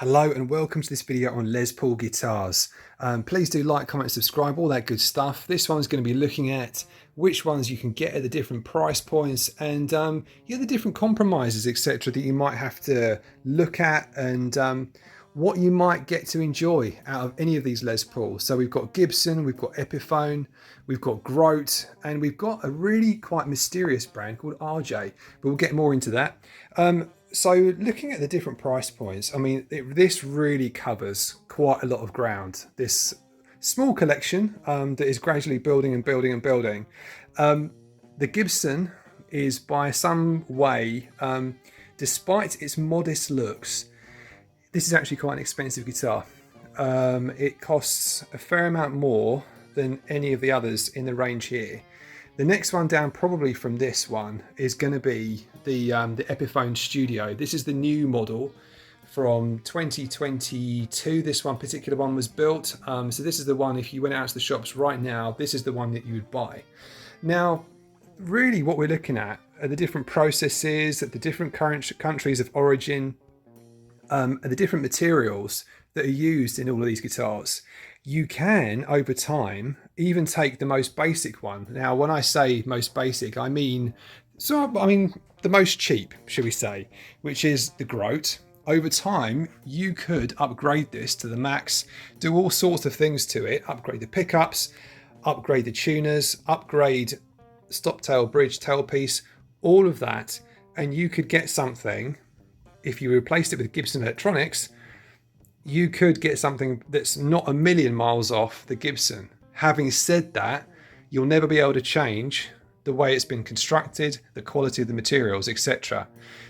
Hello and welcome to this video on Les Paul guitars. Please do like, comment, subscribe, all that good stuff. This one's going to be looking at which ones you can get at the different price points and the different compromises, etc. that you might have to look at and what you might get to enjoy out of any of these Les Pauls. So we've got Gibson, we've got Epiphone, we've got Grote, and we've got a really quite mysterious brand called RJ, but we'll get more into that. So looking at the different price points, I mean, this really covers quite a lot of ground. This small collection that is gradually building and building and building. The Gibson is by some way, despite its modest looks, this is actually quite an expensive guitar. It costs a fair amount more than any of the others in the range here. The next one down probably from this one is going to be the Epiphone Studio. This is the new model from 2022. This one particular one was built. So this is the one, if you went out to the shops right now, this is the one that you would buy. Now, really what we're looking at are the different processes, at the different countries of origin, and the different materials that are used in all of these guitars. You can, over time, even take the most basic one. Now, when I say most basic, I mean the most cheap, should we say, which is the Grote. Over time, you could upgrade this to the max, do all sorts of things to it, upgrade the pickups, upgrade the tuners, upgrade stop tail, bridge, tailpiece, all of that, and you could get something. If you replaced it with Gibson electronics, you could get something that's not a million miles off the Gibson. Having said that, you'll never be able to change the way it's been constructed, the quality of the materials, etc.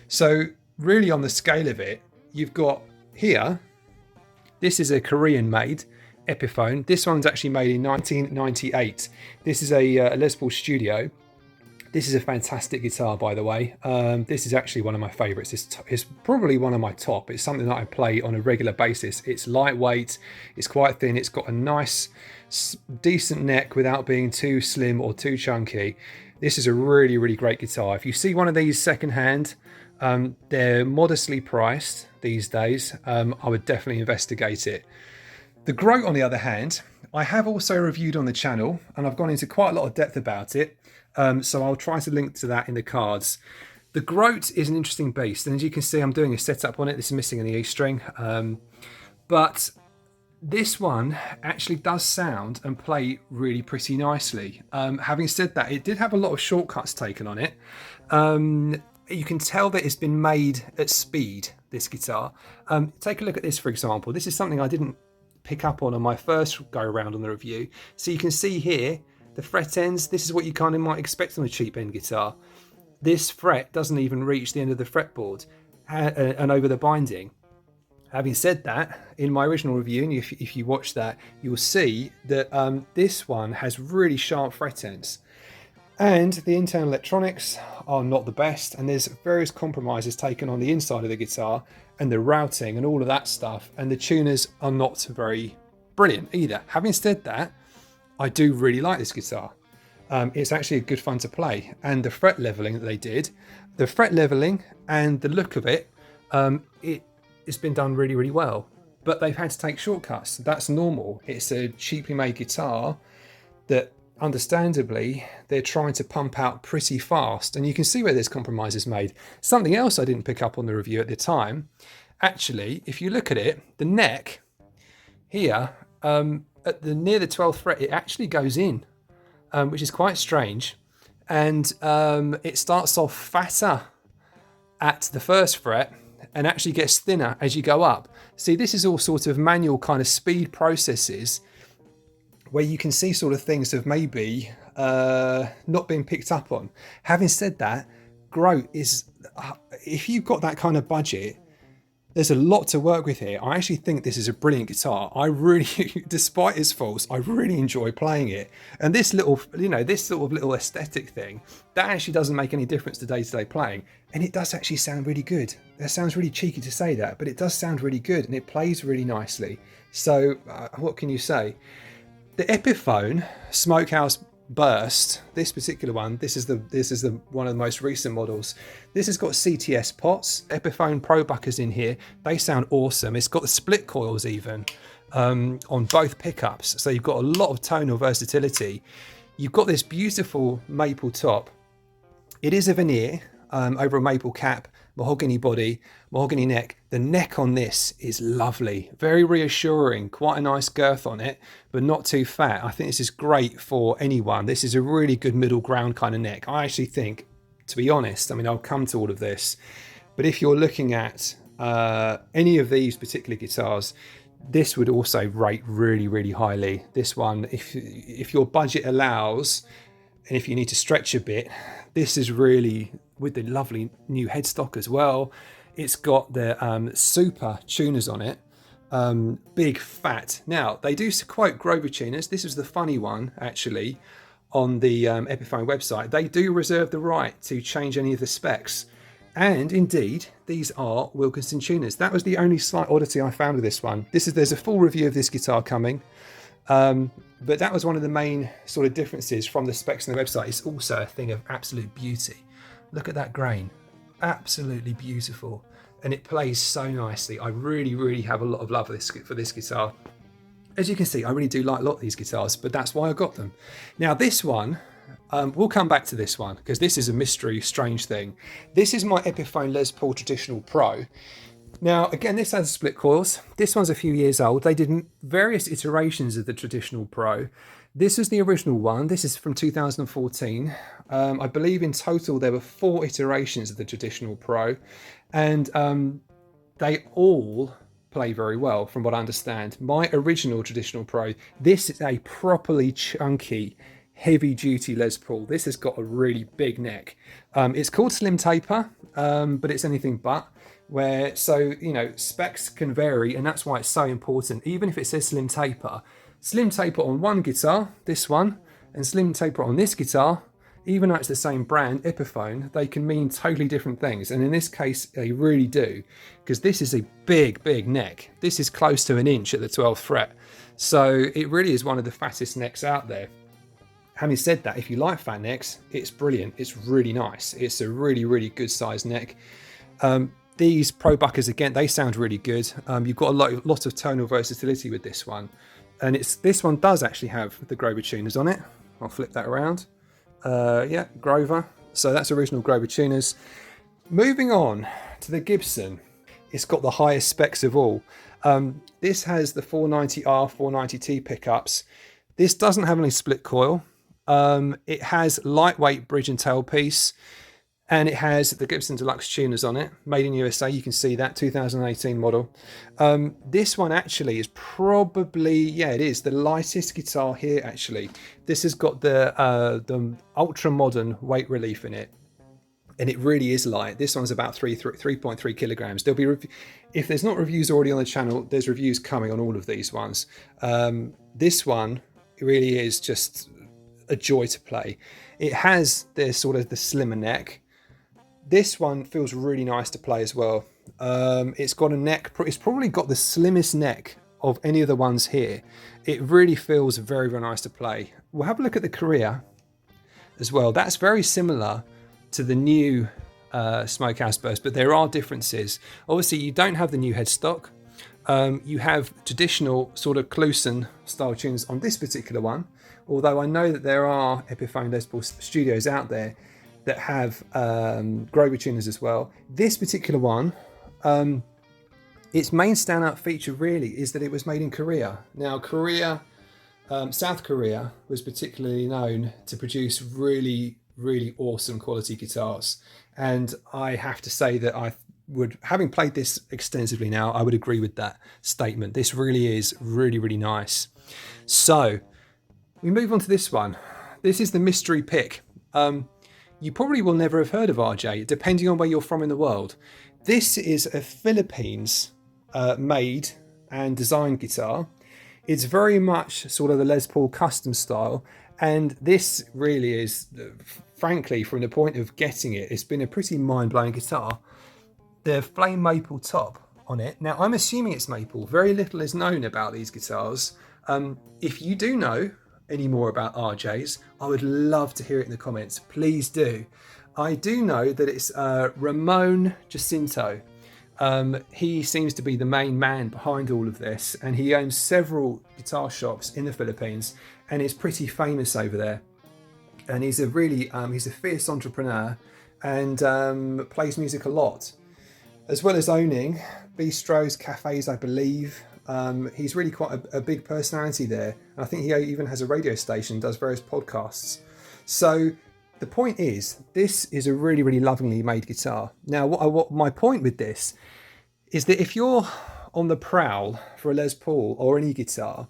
So really on the scale of it, you've got here, this is a Korean made Epiphone. This one's actually made in 1998. This is a Les Paul Studio. This is a fantastic guitar, by the way. This is actually one of my favorites. It's probably one of my top. It's something that I play on a regular basis. It's lightweight, it's quite thin, it's got a nice, decent neck without being too slim or too chunky. This is a really, really great guitar. If you see one of these secondhand, they're modestly priced these days. I would definitely investigate it. The Grote, on the other hand, I have also reviewed on the channel, and I've gone into quite a lot of depth about it. So I'll try to link to that in the cards. The Grote is an interesting beast, and as you can see, I'm doing a setup on it. This is missing an E string, but this one actually does sound and play really pretty nicely. Having said that, it did have a lot of shortcuts taken on it. You can tell that it's been made at speed, this guitar. Take a look at this, for example. This is something I didn't pick up on my first go around on the review. So you can see here, the fret ends, this is what you kind of might expect on a cheap end guitar. This fret doesn't even reach the end of the fretboard and over the binding. Having said that, in my original review, and if you watch that, you'll see that this one has really sharp fret ends. And the internal electronics are not the best, and there's various compromises taken on the inside of the guitar and the routing and all of that stuff, and the tuners are not very brilliant either. Having said that, I do really like this guitar. It's actually a good fun to play, and the fret leveling that they did, the fret leveling and the look of it, it's been done really, really well. But they've had to take shortcuts. That's normal. It's a cheaply made guitar that, understandably, they're trying to pump out pretty fast, and you can see where this compromise is made. Something else I didn't pick up on the review at the time, actually, if you look at it, the neck here, at near the 12th fret, it actually goes in, which is quite strange, and it starts off fatter at the first fret and actually gets thinner as you go up. See, this is all sort of manual kind of speed processes where you can see sort of things of maybe not being picked up on. Having said that, Grote is, if you've got that kind of budget, there's a lot to work with here. I actually think this is a brilliant guitar. I really, despite its faults, I really enjoy playing it. And this little, this sort of little aesthetic thing, that actually doesn't make any difference to day-to-day playing. And it does actually sound really good. That sounds really cheeky to say that, but it does sound really good, and it plays really nicely. So what can you say? The Epiphone Smokehouse burst. This particular one, this is the one of the most recent models. This has got CTS pots, Epiphone Pro buckers in here. They sound awesome. It's got the split coils even on both pickups, so you've got a lot of tonal versatility. You've got this beautiful maple top. It is a veneer over a maple cap, mahogany body, mahogany neck. The neck on this is lovely, very reassuring, quite a nice girth on it, but not too fat. I think this is great for anyone. This is a really good middle ground kind of neck. I actually think, to be honest, I mean, I'll come to all of this, but if you're looking at any of these particular guitars, this would also rate really, really highly. This one, if your budget allows, and if you need to stretch a bit, this is really, with the lovely new headstock as well. It's got the super tuners on it, big fat. Now, they do quote Grote tuners. This is the funny one, actually, on the Epiphone website. They do reserve the right to change any of the specs. And indeed, these are Wilkinson tuners. That was the only slight oddity I found with this one. There's a full review of this guitar coming. But that was one of the main sort of differences from the specs on the website. It's also a thing of absolute beauty. Look at that grain, absolutely beautiful, and it plays so nicely. I really, really have a lot of love for this guitar. As you can see, I really do like a lot of these guitars, but that's why I got them. Now this one, we'll come back to this one because this is a mystery, strange thing. This is my Epiphone Les Paul Traditional Pro. Now, again, this has split coils. This one's a few years old. They did various iterations of the Traditional Pro. This is the original one. This is from 2014. I believe in total there were 4 iterations of the Traditional Pro, and they all play very well from what I understand. My original Traditional Pro, this is a properly chunky, heavy-duty Les Paul. This has got a really big neck. It's called Slim Taper, but it's anything but. So specs can vary, and that's why it's so important. Even if it says Slim Taper on one guitar, this one, and Slim Taper on this guitar, even though it's the same brand, Epiphone, they can mean totally different things. And in this case, they really do, because this is a big, big neck. This is close to an inch at the 12th fret. So it really is one of the fattest necks out there. Having said that, if you like fat necks, it's brilliant. It's really nice. It's a really, really good sized neck. These Pro buckers, again, they sound really good. You've got a lot of tonal versatility with this one. And this one does actually have the Grote tuners on it. I'll flip that around. Yeah, Grover. So that's original Grote tuners. Moving on to the Gibson. It's got the highest specs of all. This has the 490R, 490T pickups. This doesn't have any split coil. It has lightweight bridge and tailpiece. And it has the Gibson Deluxe tuners on it, made in USA. You can see that 2018 model. This one actually is probably, yeah, it is the lightest guitar here. Actually, this has got the ultra modern weight relief in it, and it really is light. This one's about 3.3 kilograms. There'll be, if there's not reviews already on the channel, there's reviews coming on all of these ones. This one really is just a joy to play. It has the sort of the slimmer neck. This one feels really nice to play as well. It's got a neck, it's probably got the slimmest neck of any of the ones here. It really feels very, very nice to play. We'll have a look at the Korea as well. That's very similar to the new Smokehouse Burst, but there are differences. Obviously, you don't have the new headstock. You have traditional sort of Clusen style tunes on this particular one, although I know that there are Epiphone Les Paul studios out there that have Grote tuners as well. This particular one, its main standout feature really is that it was made in Korea. Now Korea, South Korea was particularly known to produce really, really awesome quality guitars. And I have to say that having played this extensively now, I would agree with that statement. This really is really, really nice. So we move on to this one. This is the mystery pick. You probably will never have heard of RJ, depending on where you're from in the world. This is a Philippines made and designed guitar. It's very much sort of the Les Paul custom style. And this really is, frankly, from the point of getting it, it's been a pretty mind-blowing guitar. The flame maple top on it. Now, I'm assuming it's maple. Very little is known about these guitars. If you do know, any more about RJs, I would love to hear it in the comments. Please do. I do know that it's Ramon Jacinto. He seems to be the main man behind all of this, and he owns several guitar shops in the Philippines, and is pretty famous over there. And he's a really he's a fierce entrepreneur, and plays music a lot, as well as owning bistros, cafes, I believe. He's really quite a big personality there. And I think he even has a radio station, does various podcasts. So the point is, this is a really, really lovingly made guitar. Now, what my point with this is that if you're on the prowl for a Les Paul or any guitar,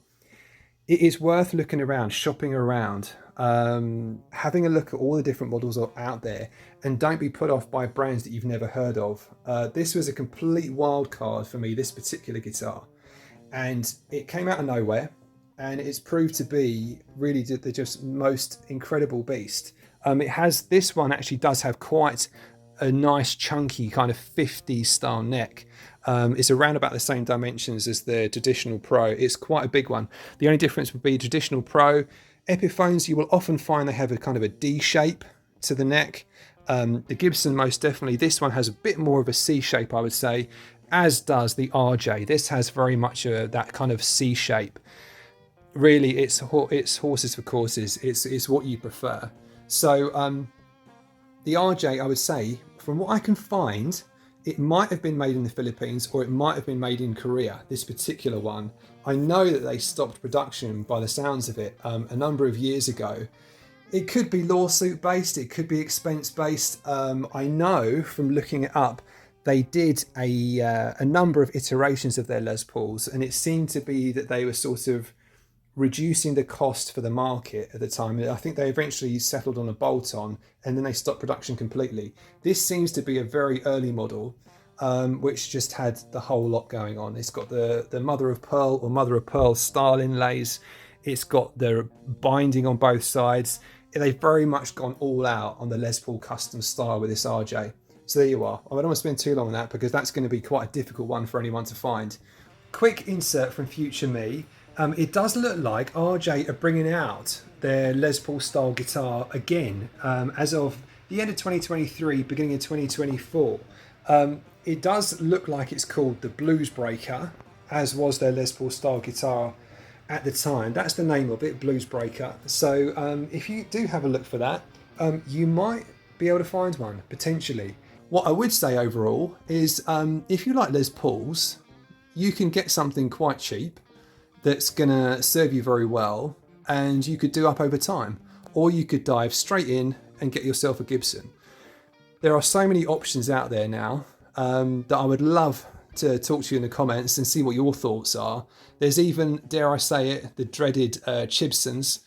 it is worth looking around, shopping around, having a look at all the different models out there, and don't be put off by brands that you've never heard of. This was a complete wild card for me, this particular guitar, and it came out of nowhere, and it's proved to be really the just most incredible beast. This one actually does have quite a nice chunky kind of 50s style neck. It's around about the same dimensions as the traditional Pro. It's quite a big one. The only difference would be traditional Pro Epiphones, you will often find they have a kind of a D shape to the neck. The Gibson, most definitely, this one has a bit more of a C shape, I would say, as does the RJ. This has very much that kind of C shape. Really, it's horses for courses. It's what you prefer. So the RJ, I would say, from what I can find, it might have been made in the Philippines, or it might have been made in Korea, this particular one. I know that they stopped production, by the sounds of it, a number of years ago. It could be lawsuit based, it could be expense based. I know from looking it up, they did a number of iterations of their Les Pauls, and it seemed to be that they were sort of reducing the cost for the market at the time. I think they eventually settled on a bolt-on, and then they stopped production completely. This seems to be a very early model, which just had the whole lot going on. It's got the mother of pearl or mother of pearl style inlays. It's got the binding on both sides. They've very much gone all out on the Les Paul custom style with this RJ. So there you are. I don't want to spend too long on that, because that's going to be quite a difficult one for anyone to find. Quick insert from future me. It does look like RJ are bringing out their Les Paul style guitar again as of the end of 2023, beginning of 2024. It does look like it's called the Blues Breaker, as was their Les Paul style guitar at the time. That's the name of it, Blues Breaker. So if you do have a look for that, you might be able to find one, potentially. What I would say overall is if you like Les Pauls, you can get something quite cheap that's going to serve you very well, and you could do up over time, or you could dive straight in and get yourself a Gibson. There are so many options out there now that I would love to talk to you in the comments and see what your thoughts are. There's even, dare I say it, the dreaded Chibsons.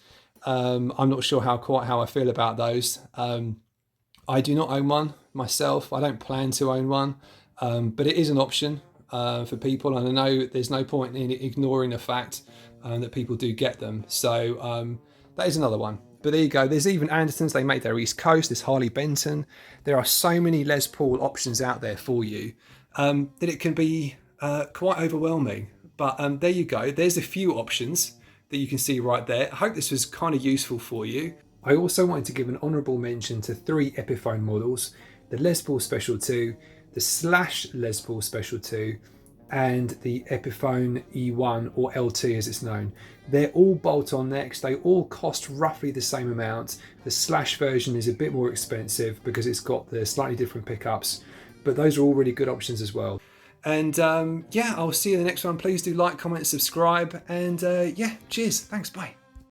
I'm not sure quite how I feel about those. I do not own one myself. I don't plan to own one, but it is an option for people, and I know there's no point in ignoring the fact that people do get them. So that is another one. But there you go. There's even Andertons. They make their East Coast. There's Harley Benton. There are so many Les Paul options out there for you that it can be quite overwhelming. But there you go. There's a few options that you can see right there. I hope this was kind of useful for you. I also wanted to give an honourable mention to 3 Epiphone models: the Les Paul Special 2, the Slash Les Paul Special 2, and the Epiphone E1, or LT as it's known. They're all bolt-on necks. They all cost roughly the same amount. The Slash version is a bit more expensive because it's got the slightly different pickups, but those are all really good options as well. And yeah, I'll see you in the next one. Please do like, comment, subscribe, and yeah, cheers. Thanks, bye.